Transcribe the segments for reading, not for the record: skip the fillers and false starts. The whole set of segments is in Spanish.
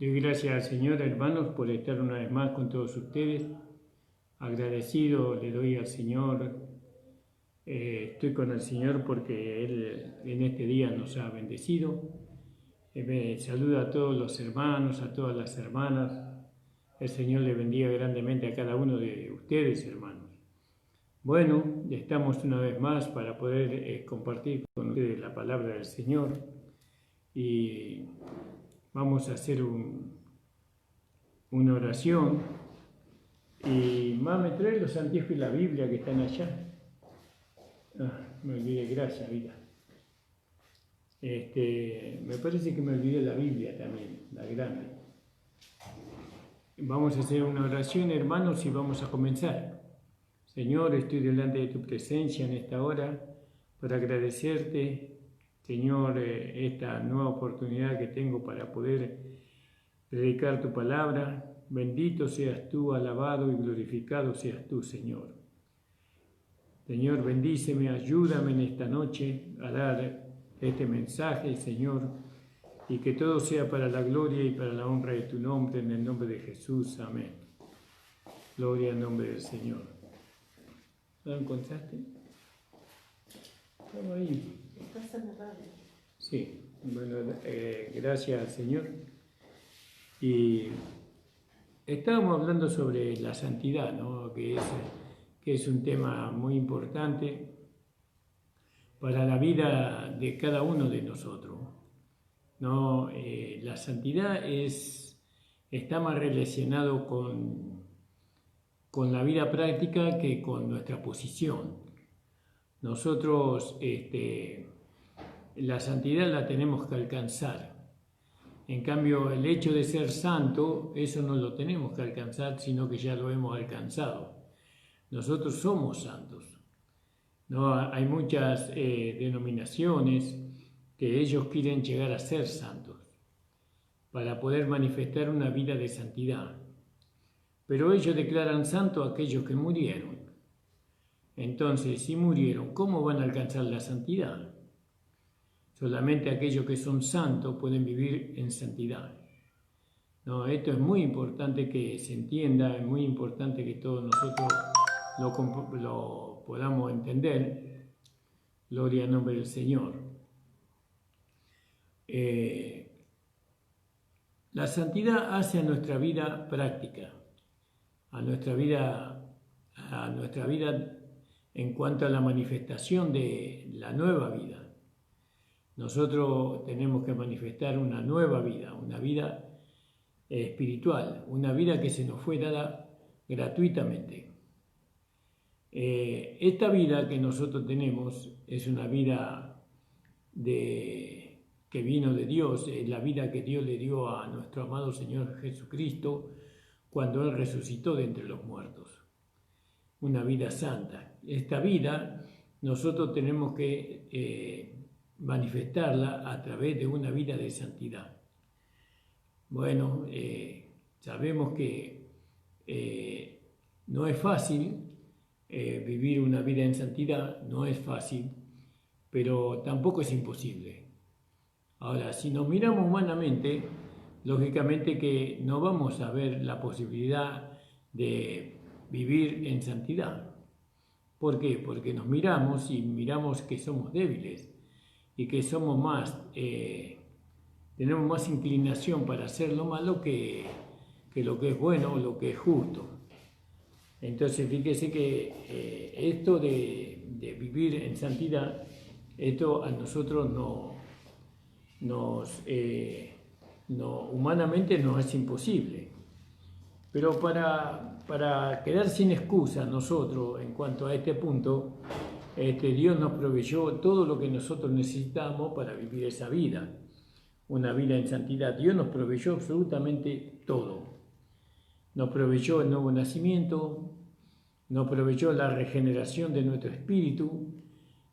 Doy gracias al Señor, hermanos, por estar una vez más con todos ustedes. Agradecido le doy al Señor. Estoy con el Señor porque Él en este día nos ha bendecido. Me saluda a todos los hermanos, a todas las hermanas. El Señor le bendiga grandemente a cada uno de ustedes, hermanos. Bueno, estamos una vez más para poder compartir con ustedes la palabra del Señor. Y vamos a hacer una oración. Y me trae los anteojos y la Biblia que están allá. Me olvidé, gracias, vida. Me parece que me olvidé la Biblia también, la grande. Vamos a hacer una oración, hermanos, y vamos a comenzar. Señor, estoy delante de tu presencia en esta hora para agradecerte, Señor, esta nueva oportunidad que tengo para poder predicar tu palabra. Bendito seas tú, alabado y glorificado seas tú, Señor. Señor, bendíceme, ayúdame en esta noche a dar este mensaje, Señor, y que todo sea para la gloria y para la honra de tu nombre, en el nombre de Jesús. Amén. Gloria al nombre del Señor. ¿Lo encontraste? Estaba ahí. Estás en la radio. Sí, bueno, gracias al Señor. Y estábamos hablando sobre la santidad, ¿no? que es un tema muy importante para la vida de cada uno de nosotros, ¿no? La santidad está más relacionado con la vida práctica que con nuestra posición. Nosotros la santidad la tenemos que alcanzar. En cambio, el hecho de ser santo, eso no lo tenemos que alcanzar, sino que ya lo hemos alcanzado. Nosotros somos santos. ¿No? Hay muchas denominaciones que ellos quieren llegar a ser santos para poder manifestar una vida de santidad. Pero ellos declaran santos a aquellos que murieron. Entonces, si murieron, ¿cómo van a alcanzar la santidad? Solamente aquellos que son santos pueden vivir en santidad. No, esto es muy importante que se entienda, es muy importante que todos nosotros lo podamos entender. Gloria al nombre del Señor. La santidad hace a nuestra vida práctica, a nuestra vida en cuanto a la manifestación de la nueva vida. Nosotros tenemos que manifestar una nueva vida, una vida espiritual, una vida que se nos fue dada gratuitamente. Esta vida que nosotros tenemos es una vida que vino de Dios, es la vida que Dios le dio a nuestro amado Señor Jesucristo cuando Él resucitó de entre los muertos. Una vida santa. Esta vida nosotros tenemos que manifestarla a través de una vida de santidad. Bueno, sabemos que no es fácil vivir una vida en santidad, no es fácil, pero tampoco es imposible. Ahora, si nos miramos humanamente, lógicamente que no vamos a ver la posibilidad de vivir en santidad. ¿Por qué? Porque nos miramos y miramos que somos débiles y que somos tenemos más inclinación para hacer lo malo que lo que es bueno o lo que es justo. Entonces, fíjese que esto de vivir en santidad, esto a nosotros humanamente nos es imposible. Pero para quedar sin excusa nosotros en cuanto a este punto, Dios nos proveyó todo lo que nosotros necesitamos para vivir esa vida, una vida en santidad. Dios nos proveyó absolutamente todo. Nos proveyó el nuevo nacimiento, nos proveyó la regeneración de nuestro espíritu,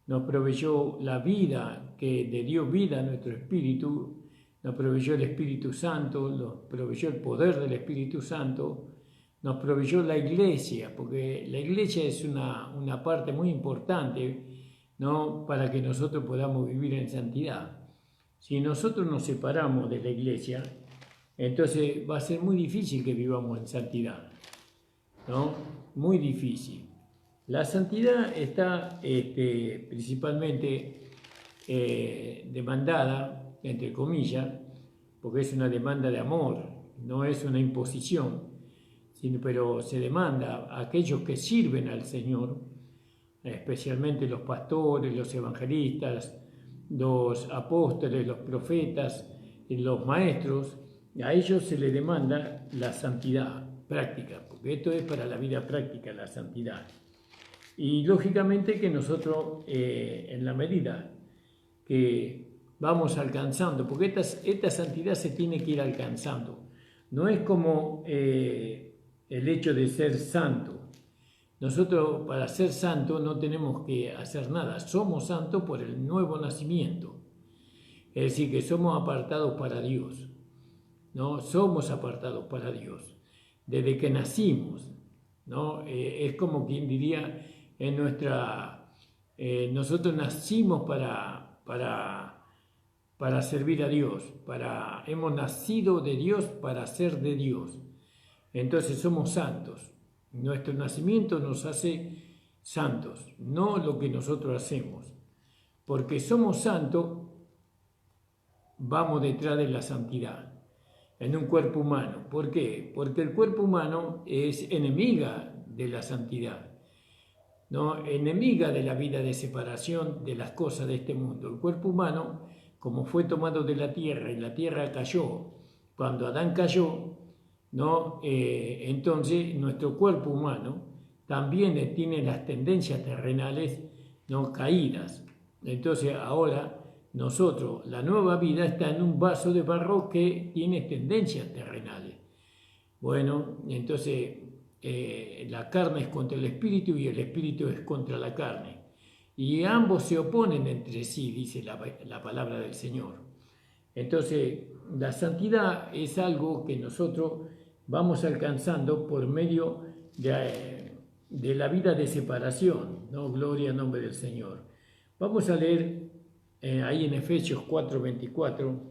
nos proveyó la vida que le dio vida a nuestro espíritu, nos proveyó el Espíritu Santo, nos proveyó el poder del Espíritu Santo, nos proveyó la iglesia, porque la iglesia es una parte muy importante, ¿no? Para que nosotros podamos vivir en santidad. Si nosotros nos separamos de la iglesia, Entonces va a ser muy difícil que vivamos en santidad, ¿no? Muy difícil. La santidad está principalmente demandada, entre comillas, porque es una demanda de amor, no es una imposición, pero se demanda a aquellos que sirven al Señor, especialmente los pastores, los evangelistas, los apóstoles, los profetas, los maestros. A ellos se les demanda la santidad práctica, porque esto es para la vida práctica, la santidad. Y lógicamente que nosotros, en la medida que vamos alcanzando, porque esta santidad se tiene que ir alcanzando. No es como el hecho de ser santo. Nosotros para ser santo no tenemos que hacer nada. Somos santos por el nuevo nacimiento. Es decir, que somos apartados para Dios. ¿No? Somos apartados para Dios. Desde que nacimos, ¿no? Es como quien diría en nosotros nacimos para servir a Dios, hemos nacido de Dios para ser de Dios. Entonces somos santos. Nuestro nacimiento nos hace santos, no lo que nosotros hacemos. Porque somos santos, vamos detrás de la santidad en un cuerpo humano. ¿Por qué? Porque el cuerpo humano es enemiga de la santidad, ¿no? Enemiga de la vida de separación de las cosas de este mundo. El cuerpo humano, como fue tomado de la tierra y la tierra cayó, cuando Adán cayó, ¿no? Entonces nuestro cuerpo humano también tiene las tendencias terrenales, ¿no? Caídas. Entonces ahora nosotros, la nueva vida está en un vaso de barro que tiene tendencias terrenales. Bueno, entonces la carne es contra el espíritu y el espíritu es contra la carne. Y ambos se oponen entre sí, dice la palabra del Señor. Entonces, la santidad es algo que nosotros vamos alcanzando por medio de la vida de separación, ¿no? Gloria al nombre del Señor. Vamos a leer ahí en Efesios 4:24,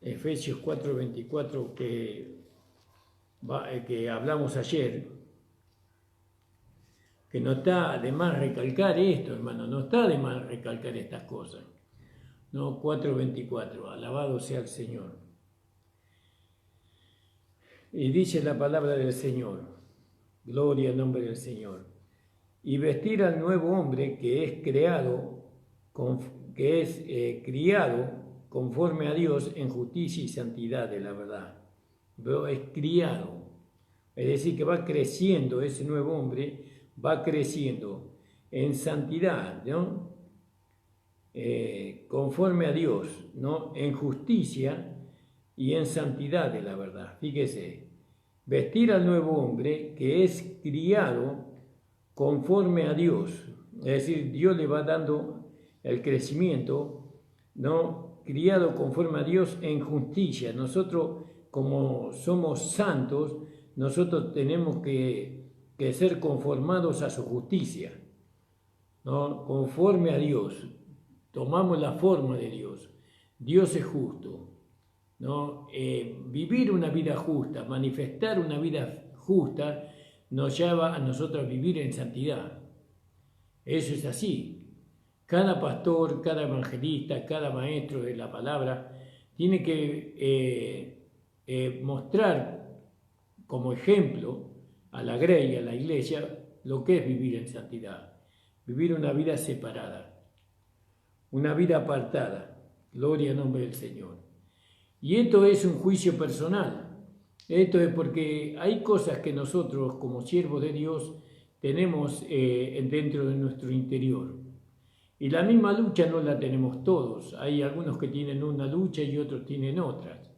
Efesios 4:24 que hablamos ayer, que no está de más recalcar esto, hermano, no está de más recalcar estas cosas. No, 4:24, alabado sea el Señor. Y dice la palabra del Señor, gloria al nombre del Señor. Y vestir al nuevo hombre que es criado conforme a Dios en justicia y santidad de la verdad. Pero es criado, es decir, que va creciendo, ese nuevo hombre va creciendo en santidad, ¿no? Conforme a Dios, ¿no? En justicia y en santidad de la verdad. Fíjese, vestir al nuevo hombre que es criado conforme a Dios, es decir, Dios le va dando el crecimiento, ¿no? Criado conforme a Dios en justicia. Nosotros, como somos santos, nosotros tenemos que ser conformados a su justicia, ¿no? Conforme a Dios. Tomamos la forma de Dios. Dios es justo, ¿no? Vivir una vida justa, manifestar una vida justa, nos lleva a nosotros a vivir en santidad. Eso es así. Cada pastor, cada evangelista, cada maestro de la palabra tiene que mostrar como ejemplo a la grey, a la iglesia, lo que es vivir en santidad. Vivir una vida separada, una vida apartada. Gloria al nombre del Señor. Y esto es un juicio personal. Esto es porque hay cosas que nosotros, como siervos de Dios, tenemos dentro de nuestro interior. Y la misma lucha no la tenemos todos. Hay algunos que tienen una lucha y otros tienen otras.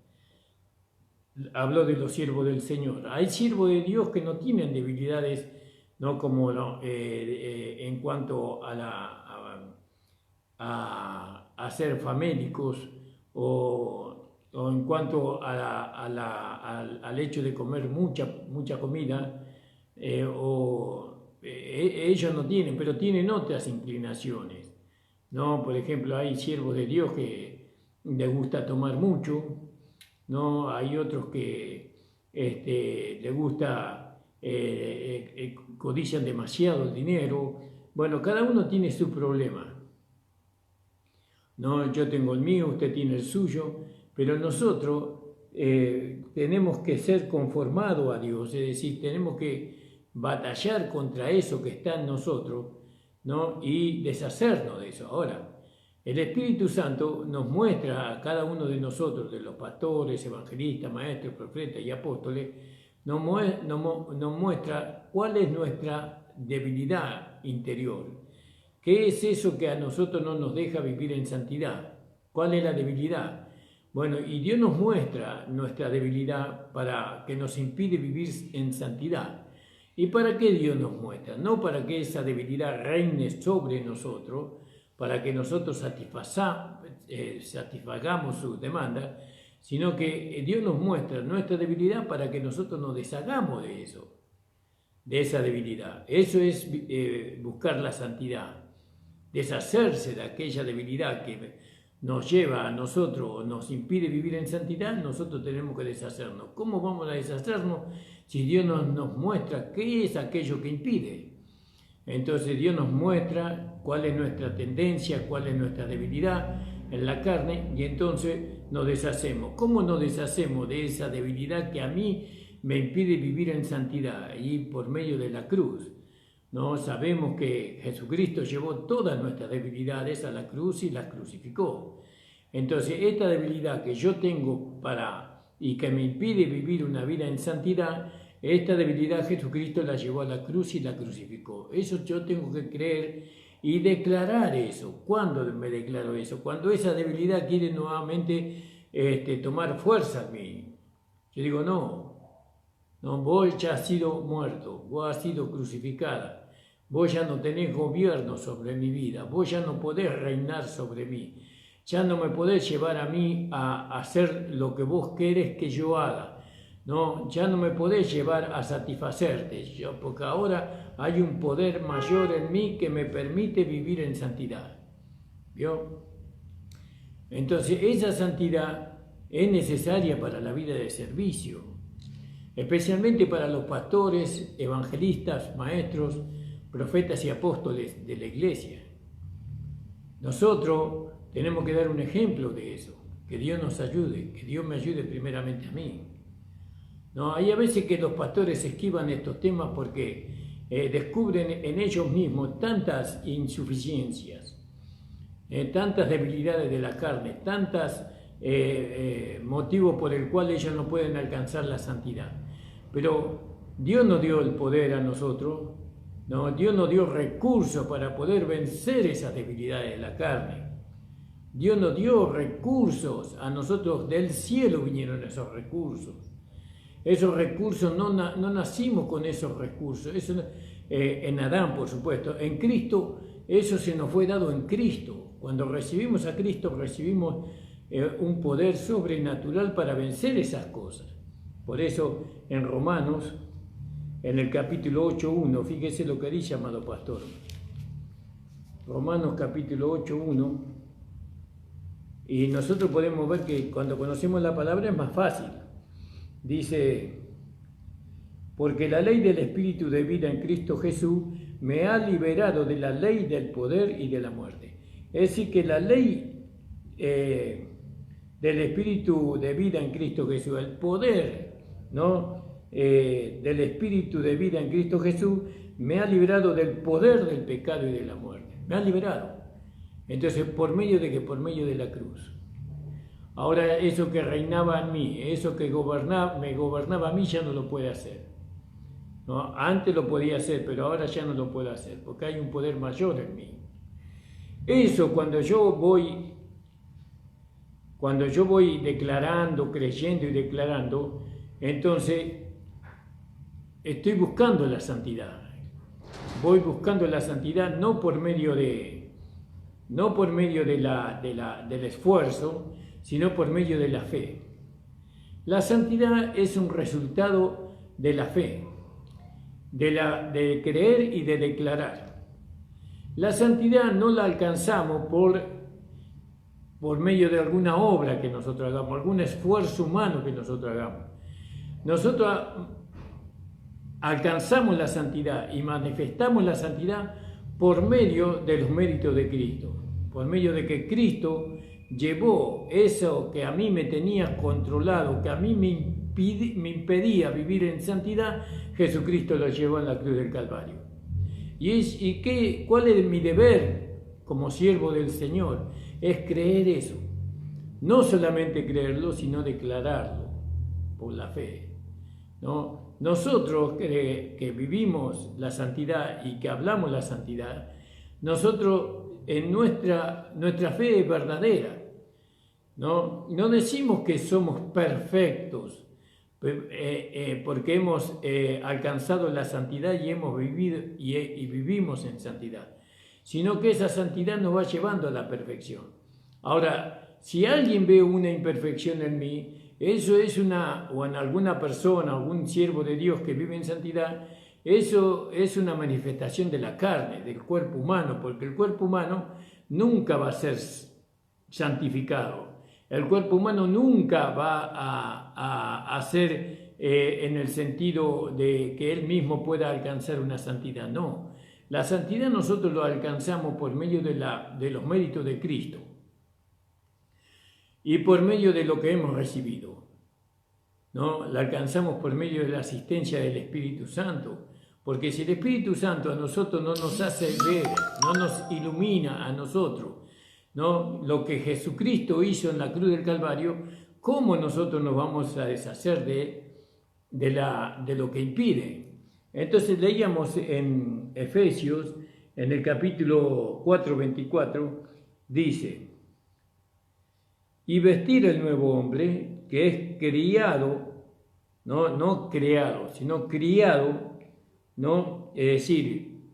Habló de los siervos del Señor. Hay siervos de Dios que no tienen debilidades, no como en cuanto a ser famélicos o en cuanto al hecho de comer mucha comida, ellos no tienen, pero tienen otras inclinaciones, ¿no? Por ejemplo, hay siervos de Dios que les gusta tomar mucho, ¿no? Hay otros que les gusta, codician demasiado el dinero. Bueno, cada uno tiene su problema, ¿no? Yo tengo el mío, usted tiene el suyo, pero nosotros tenemos que ser conformados a Dios, es decir, tenemos que batallar contra eso que está en nosotros, ¿no? Y deshacernos de eso. Ahora, el Espíritu Santo nos muestra a cada uno de nosotros, de los pastores, evangelistas, maestros, profetas y apóstoles, nos muestra cuál es nuestra debilidad interior. ¿Qué es eso que a nosotros no nos deja vivir en santidad? ¿Cuál es la debilidad? Bueno, y Dios nos muestra nuestra debilidad para que nos impide vivir en santidad. ¿Y para qué Dios nos muestra? No para que esa debilidad reine sobre nosotros, para que nosotros satisfagamos sus demandas, sino que Dios nos muestra nuestra debilidad para que nosotros nos deshagamos de eso, de esa debilidad. Eso es buscar la santidad, deshacerse de aquella debilidad que nos lleva a nosotros, nos impide vivir en santidad. Nosotros tenemos que deshacernos. ¿Cómo vamos a deshacernos si Dios nos muestra qué es aquello que impide? Entonces Dios nos muestra cuál es nuestra tendencia, cuál es nuestra debilidad en la carne, y entonces nos deshacemos. ¿Cómo nos deshacemos de esa debilidad que a mí me impide vivir en santidad? Y por medio de la cruz. No sabemos que Jesucristo llevó todas nuestras debilidades a la cruz y las crucificó. Entonces, esta debilidad que yo tengo y que me impide vivir una vida en santidad, esta debilidad Jesucristo la llevó a la cruz y la crucificó. Eso yo tengo que creer y declarar eso. ¿Cuándo me declaro eso? Cuando esa debilidad quiere nuevamente tomar fuerza en mí. Yo digo, no, vos ya has sido muerto, vos has sido crucificada. Vos ya no tenés gobierno sobre mi vida, vos ya no podés reinar sobre mí, ya no me podés llevar a mí a hacer lo que vos querés que yo haga, ¿no? Ya no me podés llevar a satisfacerte, porque ahora hay un poder mayor en mí que me permite vivir en santidad. ¿Vio? Entonces esa santidad es necesaria para la vida de servicio, especialmente para los pastores, evangelistas, maestros, profetas y apóstoles de la iglesia. Nosotros tenemos que dar un ejemplo de eso, que Dios nos ayude, que Dios me ayude primeramente a mí. No, hay a veces que los pastores esquivan estos temas porque descubren en ellos mismos tantas insuficiencias, tantas debilidades de la carne, tantos motivos por el cual ellos no pueden alcanzar la santidad. Pero Dios nos dio el poder a nosotros. No, Dios nos dio recursos para poder vencer esas debilidades de la carne. Dios nos dio recursos, a nosotros del cielo vinieron esos recursos. Esos recursos no nacimos con esos recursos, eso, en Adán por supuesto, en Cristo, eso se nos fue dado en Cristo. Cuando recibimos a Cristo recibimos un poder sobrenatural para vencer esas cosas. Por eso en Romanos, en el capítulo 8.1, fíjese lo que dice, amado pastor. Romanos capítulo 8.1, y nosotros podemos ver que cuando conocemos la palabra es más fácil. Dice, porque la ley del Espíritu de vida en Cristo Jesús me ha liberado de la ley del poder y de la muerte. Es decir, que la ley del Espíritu de vida en Cristo Jesús, el poder, ¿no?, del Espíritu de vida en Cristo Jesús, me ha librado del poder del pecado y de la muerte. Me ha liberado. Entonces, ¿por medio de qué? Por medio de la cruz. Ahora, eso que reinaba en mí, eso que me gobernaba a mí, ya no lo puede hacer. ¿No? Antes lo podía hacer, pero ahora ya no lo puedo hacer, porque hay un poder mayor en mí. Eso cuando yo voy declarando, creyendo y declarando, entonces estoy buscando la santidad. Voy buscando la santidad no por medio del esfuerzo, sino por medio de la fe. La santidad es un resultado de la fe, de creer y de declarar. La santidad no la alcanzamos por por medio de alguna obra que nosotros hagamos, algún esfuerzo humano que nosotros hagamos. Nosotros alcanzamos la santidad y manifestamos la santidad por medio de los méritos de Cristo, por medio de que Cristo llevó eso que a mí me tenía controlado, que a mí me impedía vivir en santidad. Jesucristo lo llevó en la cruz del Calvario. ¿Cuál es mi deber como siervo del Señor? Es creer eso. No solamente creerlo, sino declararlo por la fe, ¿no? Nosotros que vivimos la santidad y que hablamos la santidad, nosotros en nuestra fe es verdadera, ¿no? No decimos que somos perfectos porque hemos alcanzado la santidad y hemos vivido y vivimos en santidad, sino que esa santidad nos va llevando a la perfección. Ahora, si alguien ve una imperfección en mí, eso es o en alguna persona, algún siervo de Dios que vive en santidad, eso es una manifestación de la carne, del cuerpo humano, porque el cuerpo humano nunca va a ser santificado. El cuerpo humano nunca va a ser en el sentido de que él mismo pueda alcanzar una santidad. No, la santidad nosotros lo alcanzamos por medio de los méritos de Cristo y por medio de lo que hemos recibido, ¿no? La alcanzamos por medio de la asistencia del Espíritu Santo, porque si el Espíritu Santo a nosotros no nos hace ver, no nos ilumina a nosotros, ¿no?, lo que Jesucristo hizo en la cruz del Calvario, ¿cómo nosotros nos vamos a deshacer de lo que impide? Entonces leíamos en Efesios, en el capítulo 4:24, dice: y vestir el nuevo hombre, que es criado, no creado, sino criado, ¿no? Es decir,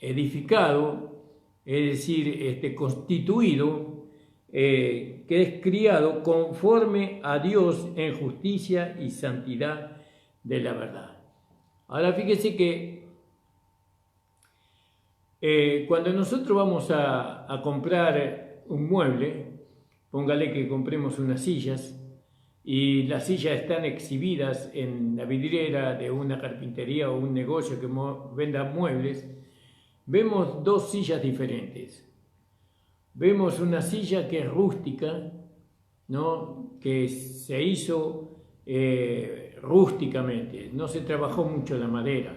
edificado, es decir, constituido, que es criado conforme a Dios en justicia y santidad de la verdad. Ahora fíjese que cuando nosotros vamos a comprar un mueble, póngale que compremos unas sillas y las sillas están exhibidas en la vidriera de una carpintería o un negocio que venda muebles, vemos dos sillas diferentes. Vemos una silla que es rústica, ¿no?, que se hizo rústicamente, no se trabajó mucho la madera,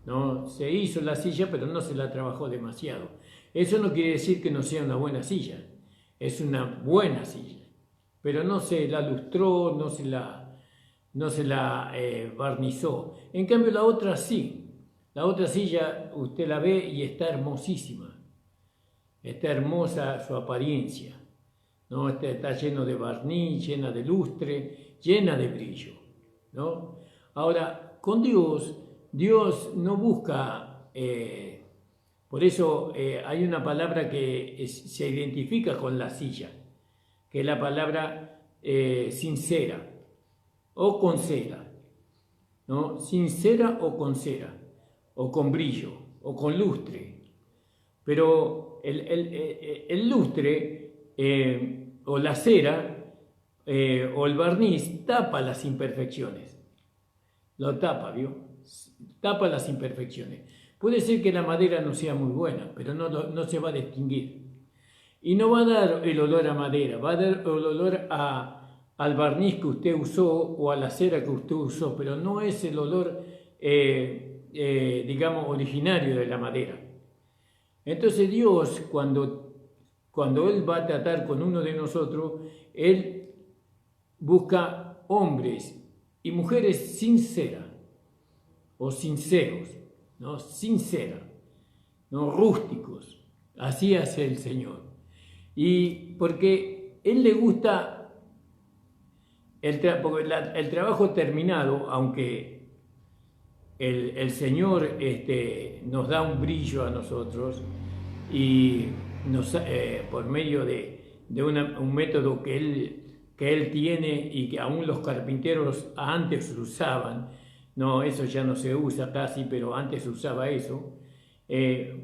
¿no? Se hizo la silla pero no se la trabajó demasiado. Eso no quiere decir que no sea una buena silla. Es una buena silla, pero no se la lustró, no se la barnizó. En cambio la otra sí. La otra silla usted la ve y está hermosísima. Está hermosa su apariencia, ¿no? Está lleno de barniz, llena de lustre, llena de brillo, ¿no? Ahora, con Dios no busca... Por eso hay una palabra que se identifica con la silla, que es la palabra sincera o con cera, ¿no? Sincera o con cera, o con brillo, o con lustre. Pero el lustre o la cera o el barniz tapa las imperfecciones. Lo tapa, ¿vio? Tapa las imperfecciones. Puede ser que la madera no sea muy buena, pero no se va a distinguir. Y no va a dar el olor a madera, va a dar el olor al barniz que usted usó o a la cera que usted usó, pero no es el olor, digamos, originario de la madera. Entonces Dios, cuando Él va a tratar con uno de nosotros, Él busca hombres y mujeres sinceras o sinceros, ¿no? Sincera, ¿no? Rústicos. Así hace el Señor. Y porque Él le gusta porque el trabajo terminado, aunque el Señor nos da un brillo a nosotros y por medio de un método que Él tiene y que aún los carpinteros antes usaban. No, eso ya no se usa casi, pero antes se usaba eso,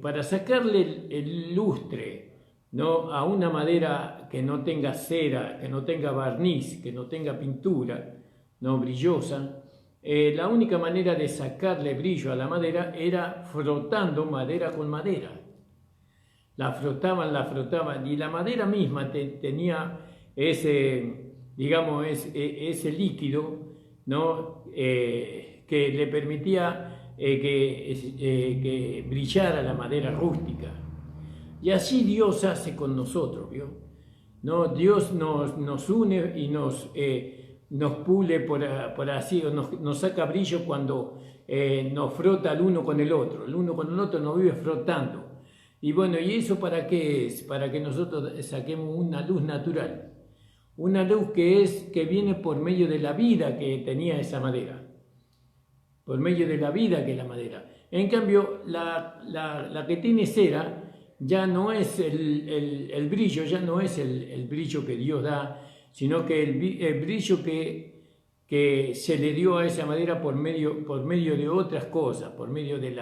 para sacarle el lustre, ¿no?, a una madera que no tenga cera, que no tenga barniz, que no tenga pintura, no brillosa, la única manera de sacarle brillo a la madera era frotando madera con madera. La frotaban, y la madera misma tenía ese, digamos, ese líquido, ¿no? Que le permitía que brillara la madera rústica. Y así Dios hace con nosotros, ¿vio? ¿No? Dios nos une y nos pule por así, o nos saca brillo cuando nos frota el uno con el otro. El uno con el otro nos vive frotando. Y bueno, ¿y eso para qué es? Para que nosotros saquemos una luz natural. Una luz que viene por medio de la vida que tenía esa madera. Por medio de la vida que es la madera. En cambio, la que tiene cera ya no es el brillo, ya no es el brillo que Dios da, sino que el brillo que se le dio a esa madera por medio de otras cosas, por medio del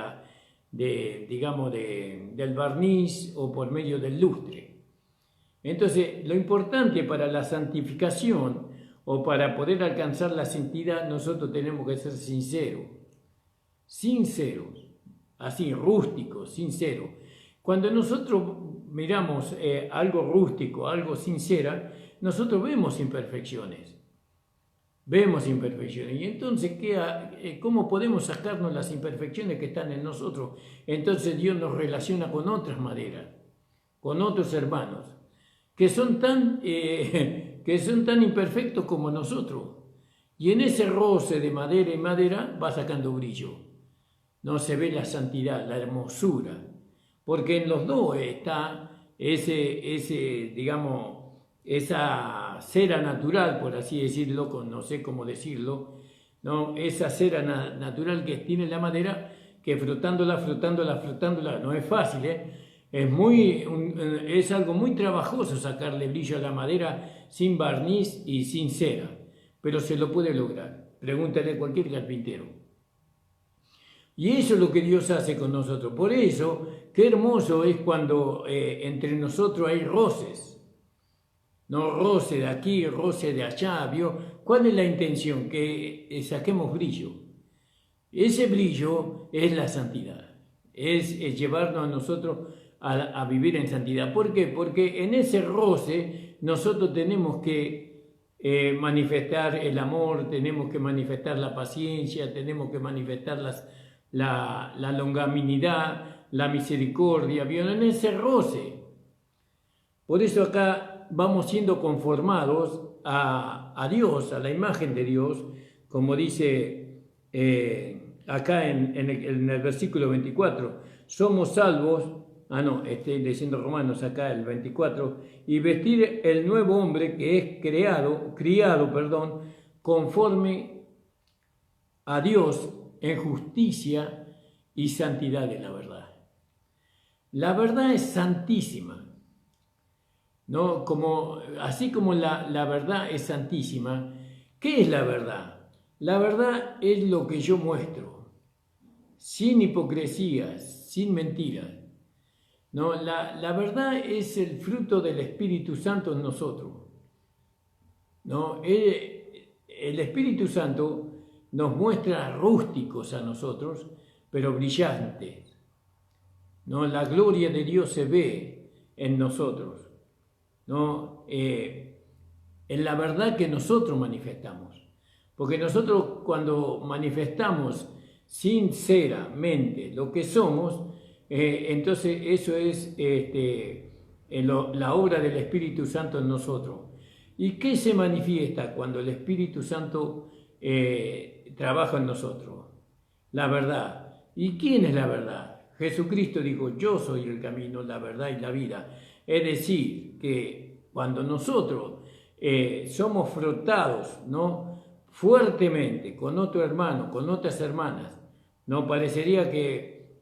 barniz o por medio del lustre. Entonces, lo importante para la santificación o para poder alcanzar la santidad, nosotros tenemos que ser sinceros, así, rústicos, sinceros. Cuando nosotros miramos algo rústico, algo sincera, nosotros vemos imperfecciones. Y entonces, ¿cómo podemos sacarnos las imperfecciones que están en nosotros? Entonces Dios nos relaciona con otras maderas, con otros hermanos, que son tan imperfectos como nosotros. Y en ese roce de madera y madera va sacando brillo. No se ve la santidad, la hermosura, porque en los dos está esa cera natural, por así decirlo, no sé cómo decirlo, ¿no? Esa cera natural que tiene la madera, que frotándola, no es fácil, es algo muy trabajoso sacarle brillo a la madera sin barniz y sin cera, pero se lo puede lograr. Pregúntale a cualquier carpintero. Y eso es lo que Dios hace con nosotros. Por eso, qué hermoso es cuando entre nosotros hay roces. No roce de aquí, roce de allá, ¿vio? ¿Cuál es la intención? Que saquemos brillo. Ese brillo es la santidad. Es llevarnos a nosotros a vivir en santidad. ¿Por qué? Porque en ese roce nosotros tenemos que manifestar el amor, tenemos que manifestar la paciencia, tenemos que manifestar la longanimidad, la misericordia, ¿vio? En ese roce. Por eso acá vamos siendo conformados a Dios, a la imagen de Dios, como dice acá en el versículo 24, somos salvos, estoy leyendo Romanos acá el 24, y vestir el nuevo hombre que es criado, conforme a Dios en justicia y santidad de la verdad. La verdad es santísima. ¿No? Así como la verdad es santísima, ¿qué es la verdad? La verdad es lo que yo muestro, sin hipocresías, sin mentiras. ¿No? La verdad es el fruto del Espíritu Santo en nosotros. ¿No? El Espíritu Santo nos muestra rústicos a nosotros, pero brillantes. ¿No? La gloria de Dios se ve en nosotros. ¿No? En la verdad que nosotros manifestamos. Porque nosotros cuando manifestamos sinceramente lo que somos, entonces eso es la obra del Espíritu Santo en nosotros. ¿Y qué se manifiesta cuando el Espíritu Santo trabaja en nosotros? La verdad. ¿Y quién es la verdad? Jesucristo dijo, yo soy el camino, la verdad y la vida. Es decir, que cuando nosotros somos frotados, ¿no? fuertemente con otro hermano, con otras hermanas, ¿no? Parecería que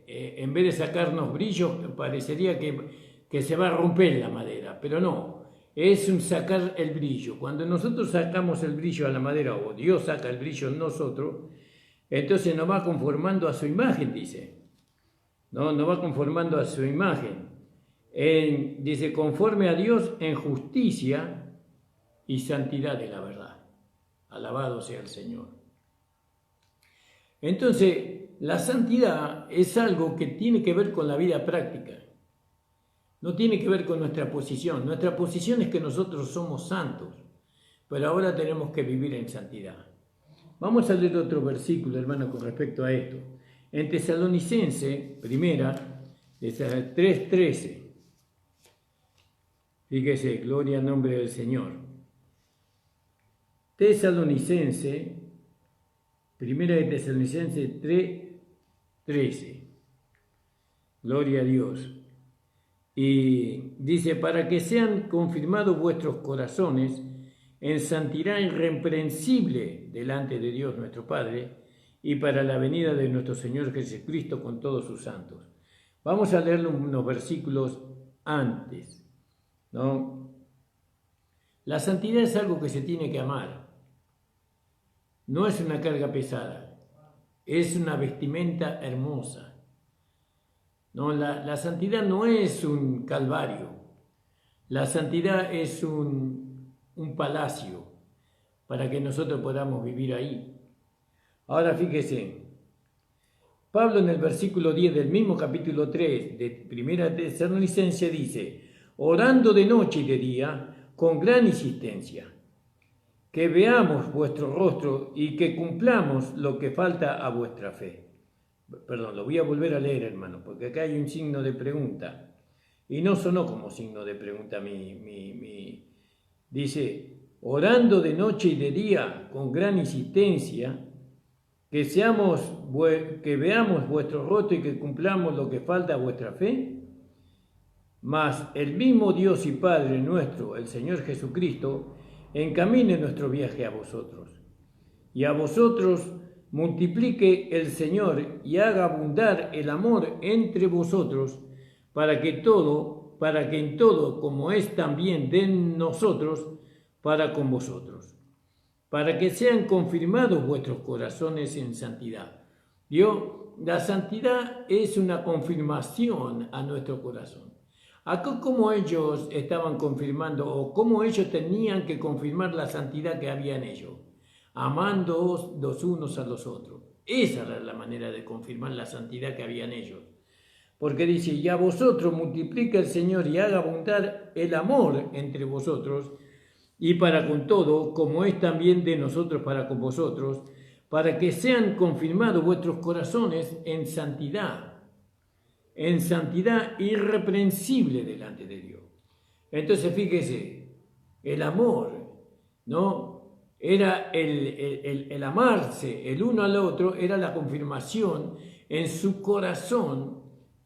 en vez de sacarnos brillos, parecería que se va a romper la madera, pero no, es un sacar el brillo. Cuando nosotros sacamos el brillo a la madera, o Dios saca el brillo en nosotros, entonces nos va conformando a su imagen, dice. No va conformando a su imagen. dice, conforme a Dios en justicia y santidad de la verdad. Alabado sea el Señor. Entonces, la santidad es algo que tiene que ver con la vida práctica. No tiene que ver con nuestra posición. Nuestra posición es que nosotros somos santos, pero ahora tenemos que vivir en santidad. Vamos a leer otro versículo, hermano, con respecto a esto. En Tesalonicense, primera, 3:13. Fíjese, gloria al nombre del Señor. Tesalonicense, primera de Tesalonicense 3:13. Gloria a Dios. Y dice, para que sean confirmados vuestros corazones en santidad irreprensible delante de Dios nuestro Padre y para la venida de nuestro Señor Jesucristo con todos sus santos. Vamos a leer unos versículos antes, ¿no? La santidad es algo que se tiene que amar. No es una carga pesada, es una vestimenta hermosa. No, la santidad no es un calvario, la santidad es un palacio para que nosotros podamos vivir ahí. Ahora fíjese, Pablo en el versículo 10 del mismo capítulo 3 de Primera Tesalonicense dice, orando de noche y de día con gran insistencia, que veamos vuestro rostro y que cumplamos lo que falta a vuestra fe. Perdón, lo voy a volver a leer, hermano, porque acá hay un signo de pregunta. Y no sonó como signo de pregunta Dice, orando de noche y de día con gran insistencia, que veamos vuestro rostro y que cumplamos lo que falta a vuestra fe. Mas el mismo Dios y Padre nuestro, el Señor Jesucristo, encamine nuestro viaje a vosotros. Y a vosotros multiplique el Señor y haga abundar el amor entre vosotros, para que en todo, como es también de nosotros, para con vosotros, para que sean confirmados vuestros corazones en santidad. La santidad es una confirmación a nuestro corazón. Acá como ellos estaban confirmando, o cómo ellos tenían que confirmar la santidad que había en ellos, amándoos los unos a los otros. Esa era la manera de confirmar la santidad que había en ellos. Porque dice, y a vosotros multiplica el Señor y haga abundar el amor entre vosotros, y para con todo, como es también de nosotros para con vosotros, para que sean confirmados vuestros corazones en santidad irreprensible delante de Dios. Entonces fíjese, el amor, ¿no? Era el amarse el uno al otro, era la confirmación en su corazón,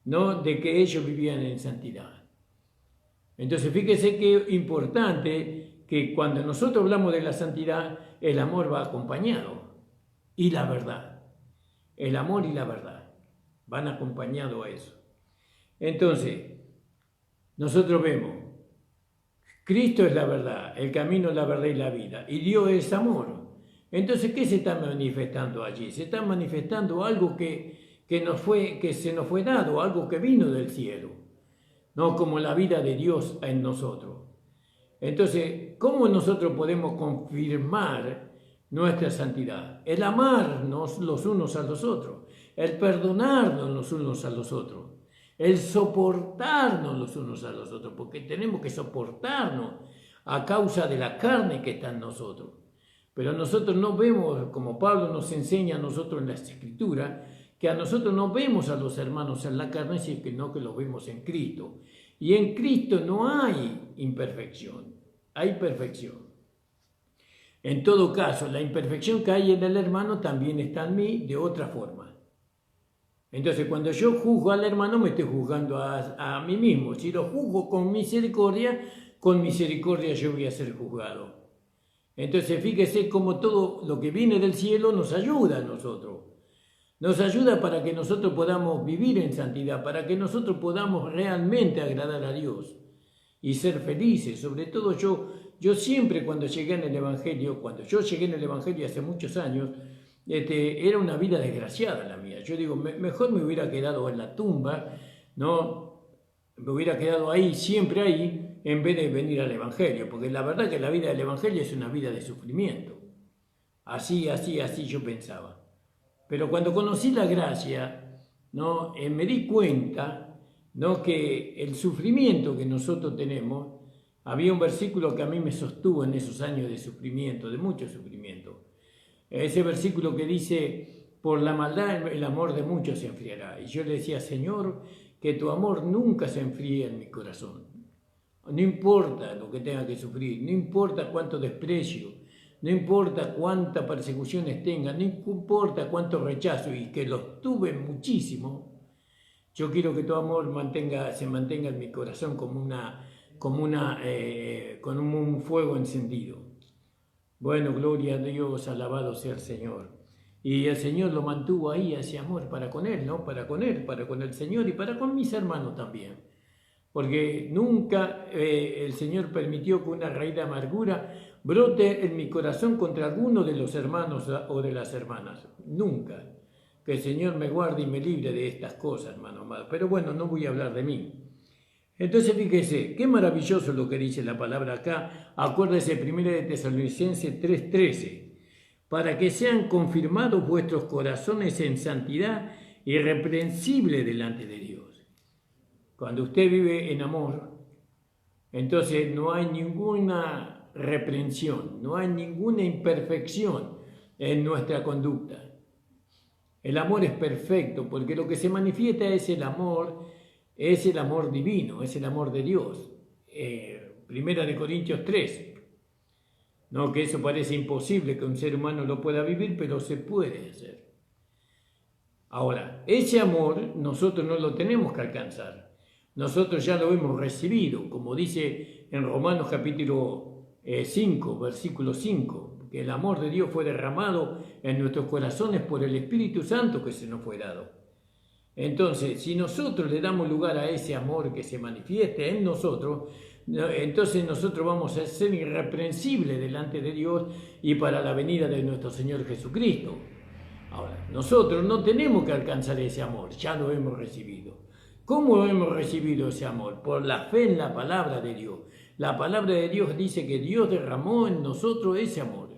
¿no?, de que ellos vivían en santidad. Entonces fíjese qué importante que cuando nosotros hablamos de la santidad, el amor va acompañado y la verdad. El amor y la verdad van acompañados a eso. Entonces, nosotros vemos, Cristo es la verdad, el camino, la verdad y la vida, y Dios es amor. Entonces, ¿qué se está manifestando allí? Se está manifestando algo que se nos fue dado, algo que vino del cielo, no como la vida de Dios en nosotros. Entonces, ¿cómo nosotros podemos confirmar nuestra santidad? El amarnos los unos a los otros, el perdonarnos los unos a los otros, el soportarnos los unos a los otros, porque tenemos que soportarnos a causa de la carne que está en nosotros. Pero nosotros no vemos, como Pablo nos enseña a nosotros en las Escrituras, que a nosotros no vemos a los hermanos en la carne, sino que los vemos en Cristo. Y en Cristo no hay imperfección, hay perfección. En todo caso, la imperfección que hay en el hermano también está en mí de otra forma. Entonces, cuando yo juzgo al hermano, me estoy juzgando a mí mismo. Si lo juzgo con misericordia yo voy a ser juzgado. Entonces, fíjese cómo todo lo que viene del cielo nos ayuda a nosotros. Nos ayuda para que nosotros podamos vivir en santidad, para que nosotros podamos realmente agradar a Dios y ser felices. Sobre todo yo siempre cuando yo llegué en el Evangelio hace muchos años, era una vida desgraciada la mía. Yo digo, mejor me hubiera quedado en la tumba, ¿no?, me hubiera quedado ahí, siempre ahí, en vez de venir al Evangelio, porque la verdad que la vida del Evangelio es una vida de sufrimiento. Así yo pensaba. Pero cuando conocí la gracia, ¿no? Me di cuenta, ¿no? Que el sufrimiento que nosotros tenemos, había un versículo que a mí me sostuvo en esos años de sufrimiento, de mucho sufrimiento. Ese versículo que dice, por la maldad el amor de muchos se enfriará. Y yo le decía, Señor, que tu amor nunca se enfríe en mi corazón. No importa lo que tenga que sufrir, no importa cuánto desprecio, no importa cuántas persecuciones tenga, no importa cuánto rechazo, y que los tuve muchísimo. Yo quiero que tu amor se mantenga en mi corazón como con un fuego encendido. Bueno, gloria a Dios, alabado sea el Señor. Y el Señor lo mantuvo ahí, ese amor, para con Él, ¿no? Para con Él, para con el Señor y para con mis hermanos también. Porque nunca el Señor permitió que una raíz de amargura brote en mi corazón contra alguno de los hermanos o de las hermanas. Nunca. Que el Señor me guarde y me libre de estas cosas, hermano amado. Pero bueno, no voy a hablar de mí. Entonces fíjese, qué maravilloso lo que dice la palabra acá. Acuérdese 1 de Tesalonicenses 3:13. Para que sean confirmados vuestros corazones en santidad irreprensible delante de Dios. Cuando usted vive en amor, entonces no hay ninguna reprensión, no hay ninguna imperfección en nuestra conducta. El amor es perfecto porque lo que se manifiesta es el amor divino, es el amor de Dios. Primera de Corintios 3. No, que eso parece imposible que un ser humano lo pueda vivir, pero se puede hacer. Ahora, ese amor nosotros no lo tenemos que alcanzar. Nosotros ya lo hemos recibido, como dice en Romanos capítulo 5, versículo 5, que el amor de Dios fue derramado en nuestros corazones por el Espíritu Santo que se nos fue dado. Entonces, si nosotros le damos lugar a ese amor que se manifieste en nosotros, entonces nosotros vamos a ser irreprensibles delante de Dios y para la venida de nuestro Señor Jesucristo. Ahora, nosotros no tenemos que alcanzar ese amor, ya lo hemos recibido. ¿Cómo hemos recibido ese amor? Por la fe en la palabra de Dios. La palabra de Dios dice que Dios derramó en nosotros ese amor.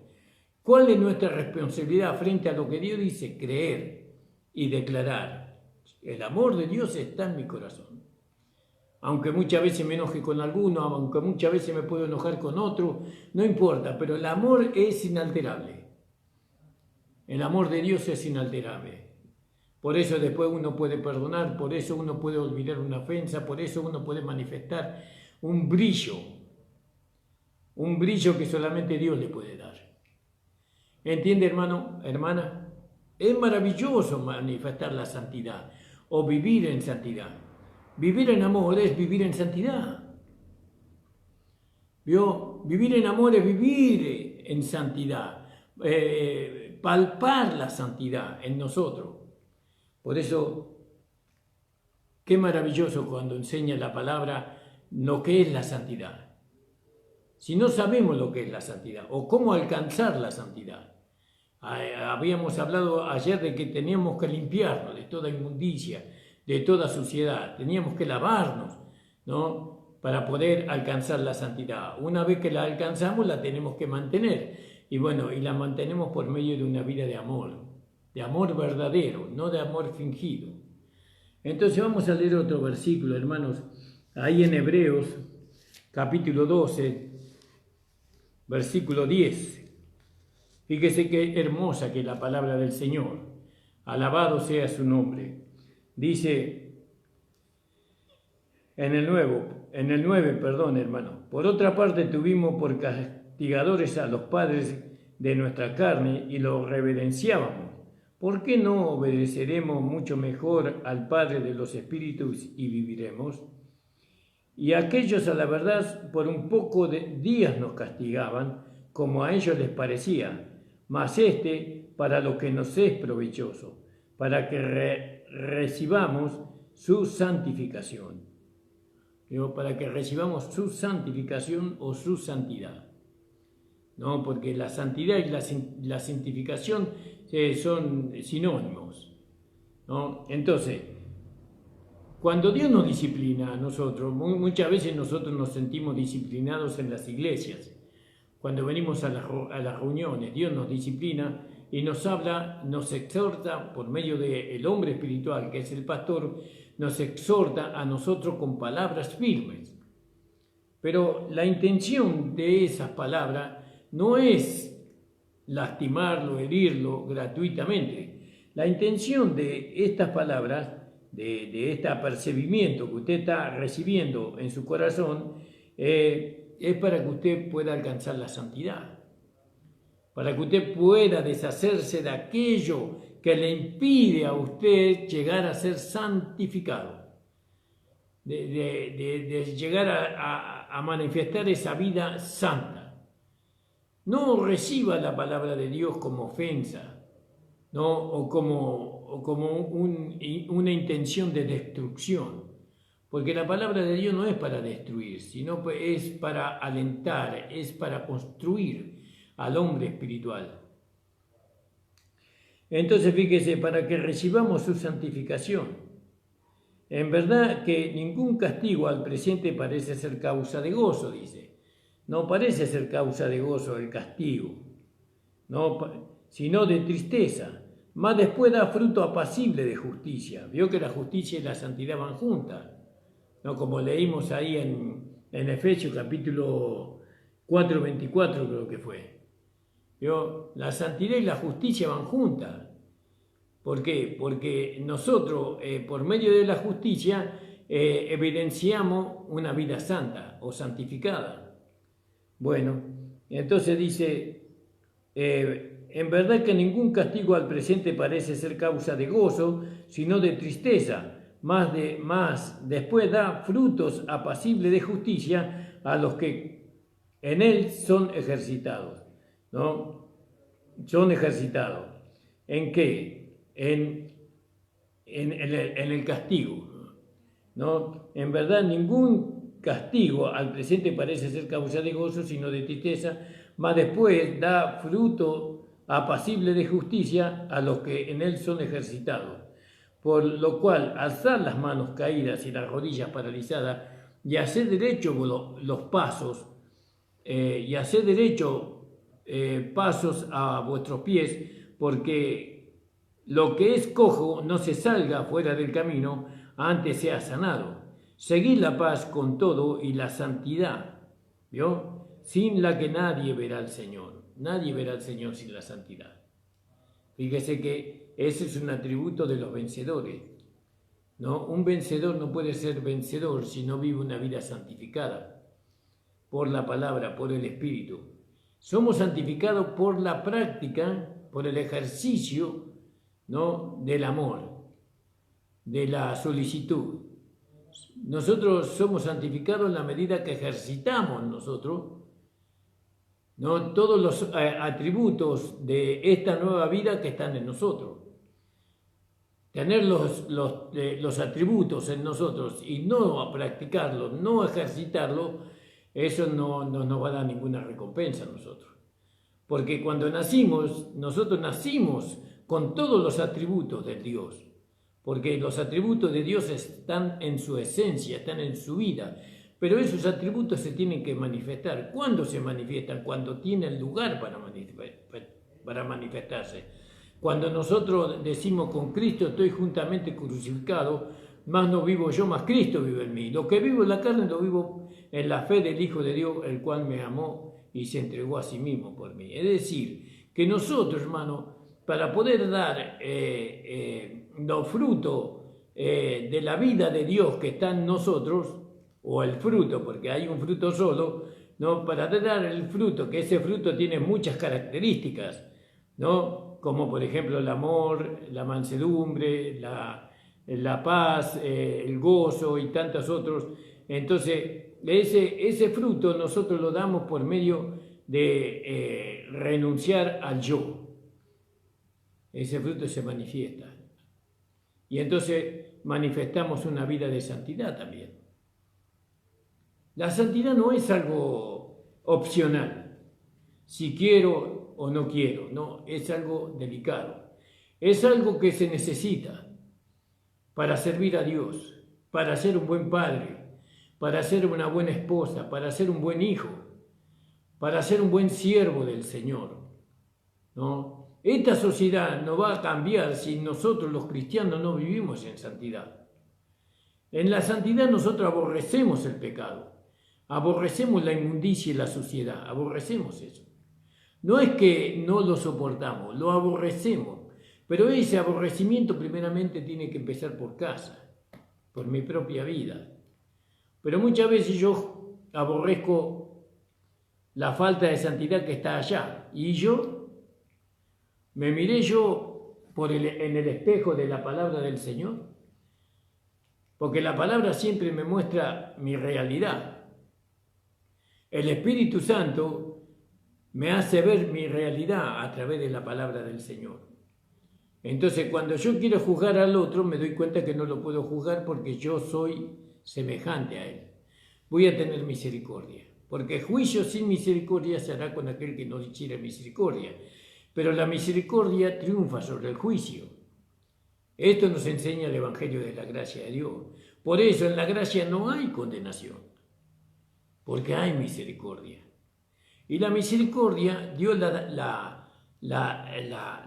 ¿Cuál es nuestra responsabilidad frente a lo que Dios dice? Creer y declarar. El amor de Dios está en mi corazón. Aunque muchas veces me enoje con alguno, aunque muchas veces me puedo enojar con otro, no importa, pero el amor es inalterable. El amor de Dios es inalterable. Por eso después uno puede perdonar, por eso uno puede olvidar una ofensa, por eso uno puede manifestar un brillo que solamente Dios le puede dar. ¿Entiende, hermano, hermana? Es maravilloso manifestar la santidad o vivir en santidad. Vivir en amor es vivir en santidad. ¿Vio? Vivir en amor es vivir en santidad. Palpar la santidad en nosotros. Por eso, qué maravilloso cuando enseña la palabra lo que es la santidad. Si no sabemos lo que es la santidad o cómo alcanzar la santidad. Habíamos hablado ayer de que teníamos que limpiarnos de toda inmundicia, de toda suciedad. Teníamos que lavarnos, ¿no? Para poder alcanzar la santidad. Una vez que la alcanzamos, la tenemos que mantener. Y bueno, y la mantenemos por medio de una vida de amor verdadero, no de amor fingido. Entonces vamos a leer otro versículo, hermanos, ahí en Hebreos, capítulo 12, versículo 10. Fíjese qué hermosa que es la palabra del Señor. Alabado sea su nombre. Dice en el 9, hermano. Por otra parte tuvimos por castigadores a los padres de nuestra carne y los reverenciábamos. ¿Por qué no obedeceremos mucho mejor al Padre de los Espíritus y viviremos? Y aquellos a la verdad por un poco de días nos castigaban, como a ellos les parecía, mas para lo que nos es provechoso, para que recibamos su santificación. Digo, para que recibamos su santificación o su santidad. ¿No? Porque la santidad y la santificación son sinónimos, ¿no? Entonces, Cuando Dios nos disciplina a nosotros, muchas veces nosotros nos sentimos disciplinados en las iglesias. Cuando venimos a las reuniones, Dios nos disciplina y nos habla, nos exhorta por medio del hombre espiritual, que es el pastor, nos exhorta a nosotros con palabras firmes. Pero la intención de esas palabras no es lastimarlo, herirlo gratuitamente. La intención de estas palabras, de este apercibimiento que usted está recibiendo en su corazón, es para que usted pueda alcanzar la santidad, para que usted pueda deshacerse de aquello que le impide a usted llegar a ser santificado, de llegar a manifestar esa vida santa. No reciba la palabra de Dios como ofensa, ¿no? o como una intención de destrucción, porque la palabra de Dios no es para destruir, sino es para alentar, es para construir al hombre espiritual. Entonces fíjese, para que recibamos su santificación. En verdad que ningún castigo al presente parece ser causa de gozo, dice. No parece ser causa de gozo el castigo, sino de tristeza. Mas después da fruto apacible de justicia. Vio que la justicia y la santidad van juntas, ¿no? Como leímos ahí en Efesios capítulo 4, 24 creo que fue. ¿Vio? La santidad y la justicia van juntas. ¿Por qué? Porque nosotros, por medio de la justicia, evidenciamos una vida santa o santificada. Bueno, entonces dice, en verdad que ningún castigo al presente parece ser causa de gozo, sino de tristeza, más después da frutos apacibles de justicia a los que en él son ejercitados, ¿no? Son ejercitados. ¿En qué? En el castigo, ¿no? En verdad ningún castigo al presente parece ser causa de gozo, sino de tristeza, mas después da fruto apacible de justicia a los que en él son ejercitados. Por lo cual, alzar las manos caídas y las rodillas paralizadas, y hacer derecho los pasos, y hacer derecho pasos a vuestros pies, porque lo que es cojo no se salga fuera del camino, antes sea sanado. Seguid la paz con todo y la santidad, ¿vio? Sin la que nadie verá al Señor. Nadie verá al Señor sin la santidad. Fíjese que ese es un atributo de los vencedores, ¿no? Un vencedor no puede ser vencedor si no vive una vida santificada por la palabra, por el Espíritu. Somos santificados por la práctica, por el ejercicio, ¿no? Del amor, de la solicitud. Nosotros somos santificados en la medida que ejercitamos nosotros, ¿no? Todos los atributos de esta nueva vida que están en nosotros. Tener los atributos en nosotros y no practicarlos, no ejercitarlos, eso no nos va a dar ninguna recompensa a nosotros. Porque cuando nacimos, nosotros nacimos con todos los atributos de Dios. Porque los atributos de Dios están en su esencia, están en su vida. Pero esos atributos se tienen que manifestar. ¿Cuándo se manifiestan? Cuando tienen lugar para manifestarse. Cuando nosotros decimos con Cristo estoy juntamente crucificado, más no vivo yo, más Cristo vive en mí. Lo que vivo en la carne lo vivo en la fe del Hijo de Dios, el cual me amó y se entregó a sí mismo por mí. Es decir, que nosotros, hermano, para poder dar los frutos de la vida de Dios que está en nosotros, o el fruto, porque hay un fruto solo, ¿no? Para dar el fruto, que ese fruto tiene muchas características, ¿no? Como por ejemplo el amor, la mansedumbre, la paz, el gozo y tantos otros. Entonces, ese fruto nosotros lo damos por medio de renunciar al yo. Ese fruto se manifiesta. Y entonces manifestamos una vida de santidad también. La santidad no es algo opcional, si quiero o no quiero, no, es algo delicado. Es algo que se necesita para servir a Dios, para ser un buen padre, para ser una buena esposa, para ser un buen hijo, para ser un buen siervo del Señor, ¿no? Esta sociedad no va a cambiar si nosotros los cristianos no vivimos en santidad. En la santidad nosotros aborrecemos el pecado, aborrecemos la inmundicia y la suciedad, aborrecemos eso. No es que no lo soportamos, lo aborrecemos, pero ese aborrecimiento primeramente tiene que empezar por casa, por mi propia vida. Pero muchas veces yo aborrezco la falta de santidad que está allá, y yo me miré en el espejo de la palabra del Señor, porque la palabra siempre me muestra mi realidad. El Espíritu Santo me hace ver mi realidad a través de la palabra del Señor. Entonces, cuando yo quiero juzgar al otro, me doy cuenta que no lo puedo juzgar porque yo soy semejante a él. Voy a tener misericordia, porque juicio sin misericordia se hará con aquel que no hiciera misericordia. Pero la misericordia triunfa sobre el juicio. Esto nos enseña el Evangelio de la gracia de Dios. Por eso en la gracia no hay condenación, porque hay misericordia. Y la misericordia Dios la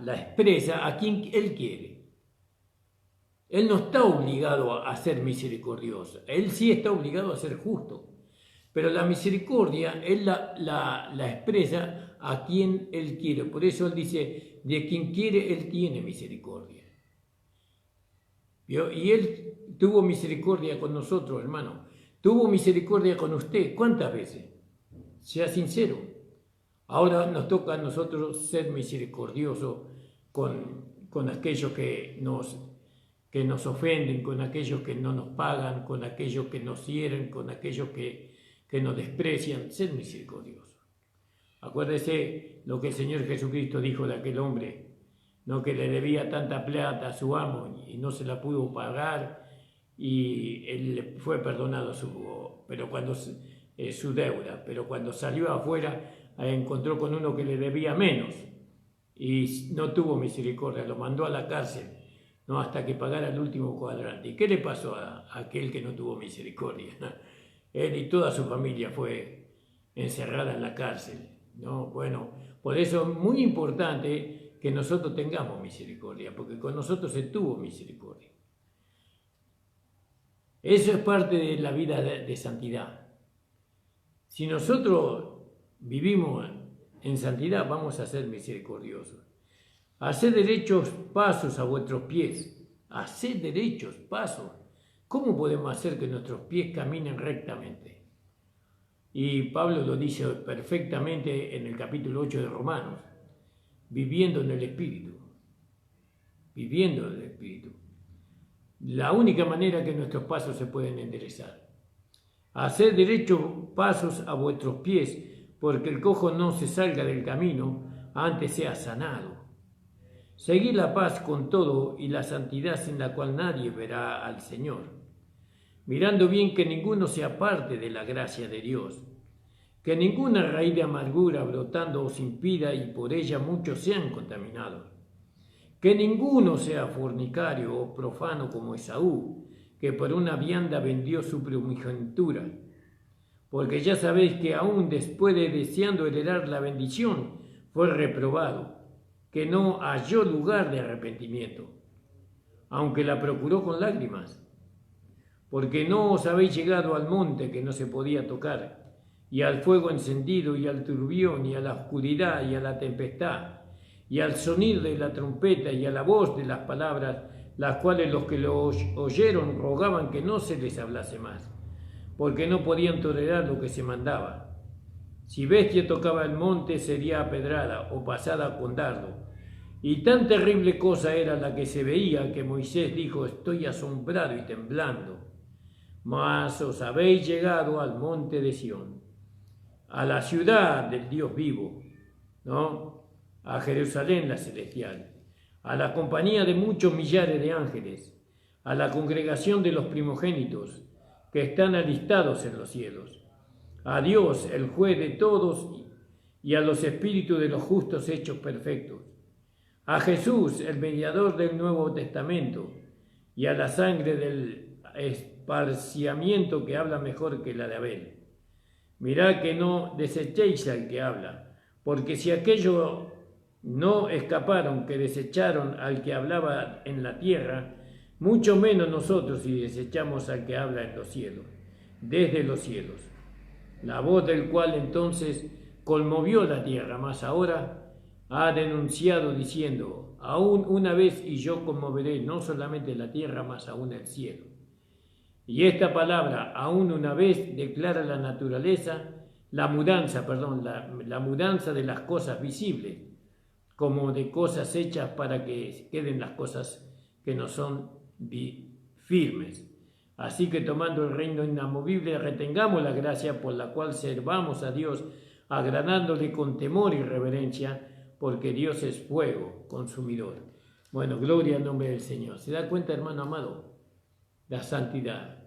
expresa a quien Él quiere. Él no está obligado a ser misericordioso, Él sí está obligado a ser justo. Pero la misericordia Él la expresa a quien Él quiere. Por eso Él dice, de quien quiere Él tiene misericordia. ¿Vio? Y Él tuvo misericordia con nosotros, hermano. Tuvo misericordia con usted. ¿Cuántas veces? Sea sincero. Ahora nos toca a nosotros ser misericordiosos con aquellos que nos ofenden, con aquellos que no nos pagan, con aquellos que nos hieren, con aquellos que nos desprecian. Ser misericordiosos. Acuérdese lo que el Señor Jesucristo dijo de aquel hombre, ¿no? Que le debía tanta plata a su amo y no se la pudo pagar y él fue perdonado su deuda, pero cuando salió afuera encontró con uno que le debía menos y no tuvo misericordia, lo mandó a la cárcel, ¿no? Hasta que pagara el último cuadrante. ¿Y qué le pasó a aquel que no tuvo misericordia? Él y toda su familia fue encerrada en la cárcel, ¿no? Bueno, por eso es muy importante que nosotros tengamos misericordia, porque con nosotros se tuvo misericordia. Eso es parte de la vida de santidad. Si nosotros vivimos en santidad, vamos a ser misericordiosos. Haced derechos pasos a vuestros pies. Haced derechos pasos. ¿Cómo podemos hacer que nuestros pies caminen rectamente? Y Pablo lo dice perfectamente en el capítulo 8 de Romanos. Viviendo en el Espíritu. Viviendo en el Espíritu. La única manera que nuestros pasos se pueden enderezar. Haced derechos pasos a vuestros pies, porque el cojo no se salga del camino, antes sea sanado. Seguid la paz con todo y la santidad sin la cual nadie verá al Señor, mirando bien que ninguno se aparte de la gracia de Dios, que ninguna raíz de amargura brotando os impida y por ella muchos sean contaminados, que ninguno sea fornicario o profano como Esaú, que por una vianda vendió su primogenitura, porque ya sabéis que aún después de deseando heredar la bendición, fue reprobado, que no halló lugar de arrepentimiento, aunque la procuró con lágrimas, porque no os habéis llegado al monte que no se podía tocar, y al fuego encendido, y al turbión, y a la oscuridad, y a la tempestad, y al sonido de la trompeta, y a la voz de las palabras, las cuales los que lo oyeron rogaban que no se les hablase más, porque no podían tolerar lo que se mandaba. Si bestia tocaba el monte, sería apedrada o pasada con dardo. Y tan terrible cosa era la que se veía que Moisés dijo: estoy asombrado y temblando. Mas os habéis llegado al monte de Sión, a la ciudad del Dios vivo, ¿no? A Jerusalén la celestial, a la compañía de muchos millares de ángeles, a la congregación de los primogénitos que están alistados en los cielos, a Dios, el juez de todos, y a los espíritus de los justos hechos perfectos, a Jesús, el mediador del Nuevo Testamento, y a la sangre del parciamiento que habla mejor que la de Abel. Mirad que no desechéis al que habla, porque si aquello no escaparon que desecharon al que hablaba en la tierra, mucho menos nosotros si desechamos al que habla en los cielos, desde los cielos. La voz del cual entonces conmovió la tierra, mas ahora ha denunciado diciendo, aún una vez y yo conmoveré no solamente la tierra, mas aún el cielo. Y esta palabra, aún una vez, declara la naturaleza, la mudanza de las cosas visibles, como de cosas hechas para que queden las cosas que no son firmes. Así que tomando el reino inamovible, retengamos la gracia por la cual servamos a Dios, agradándole con temor y reverencia, porque Dios es fuego consumidor. Bueno, gloria al nombre del Señor. ¿Se da cuenta, hermano amado? La santidad.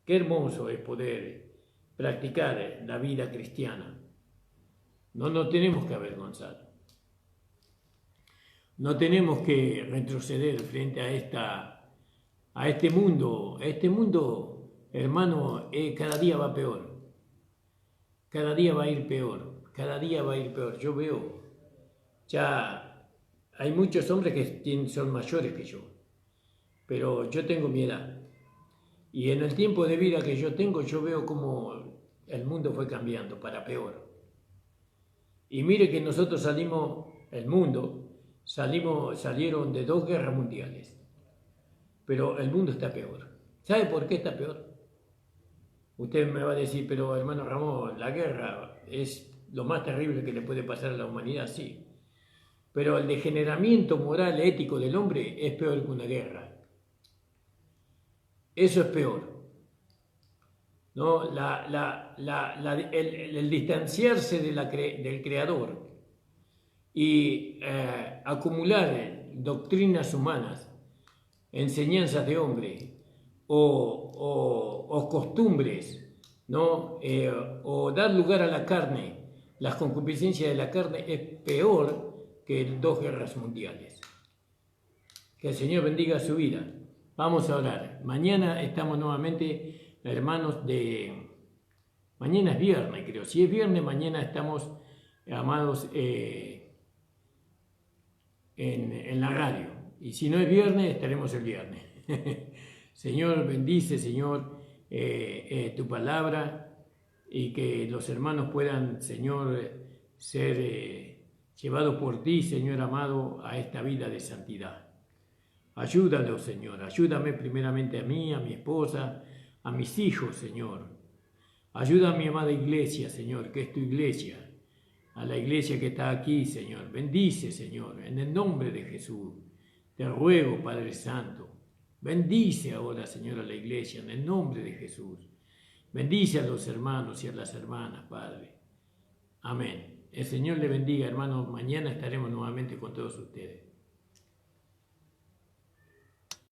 Qué hermoso es poder practicar la vida cristiana. No nos tenemos que avergonzar. No tenemos que retroceder frente a este mundo. Este mundo, hermano, cada día va peor. Cada día va a ir peor. Cada día va a ir peor. Yo veo, ya hay muchos hombres que son mayores que yo. Pero yo tengo mi edad. Y en el tiempo de vida que yo tengo, yo veo cómo el mundo fue cambiando para peor. Y mire que nosotros salieron de 2 guerras mundiales. Pero el mundo está peor. ¿Sabe por qué está peor? Usted me va a decir, pero hermano Ramón, la guerra es lo más terrible que le puede pasar a la humanidad, sí. Pero el degeneramiento moral, ético del hombre es peor que una guerra. Eso es peor. ¿No? El distanciarse del Creador y acumular doctrinas humanas, enseñanzas de hombre o costumbres, ¿no? O dar lugar a la carne, las concupiscencias de la carne, es peor que 2 guerras mundiales. Que el Señor bendiga su vida. Vamos a orar. Mañana estamos nuevamente, hermanos, mañana es viernes, creo. Si es viernes, mañana estamos, amados, en la radio. Y si no es viernes, estaremos el viernes. Señor, bendice, Señor, tu palabra y que los hermanos puedan, Señor, ser llevados por ti, Señor amado, a esta vida de santidad. Ayúdanos, Señor. Ayúdame primeramente a mí, a mi esposa, a mis hijos, Señor. Ayuda a mi amada iglesia, Señor, que es tu iglesia. A la iglesia que está aquí, Señor. Bendice, Señor, en el nombre de Jesús. Te ruego, Padre Santo. Bendice ahora, Señor, a la iglesia, en el nombre de Jesús. Bendice a los hermanos y a las hermanas, Padre. Amén. El Señor le bendiga, hermanos. Mañana estaremos nuevamente con todos ustedes.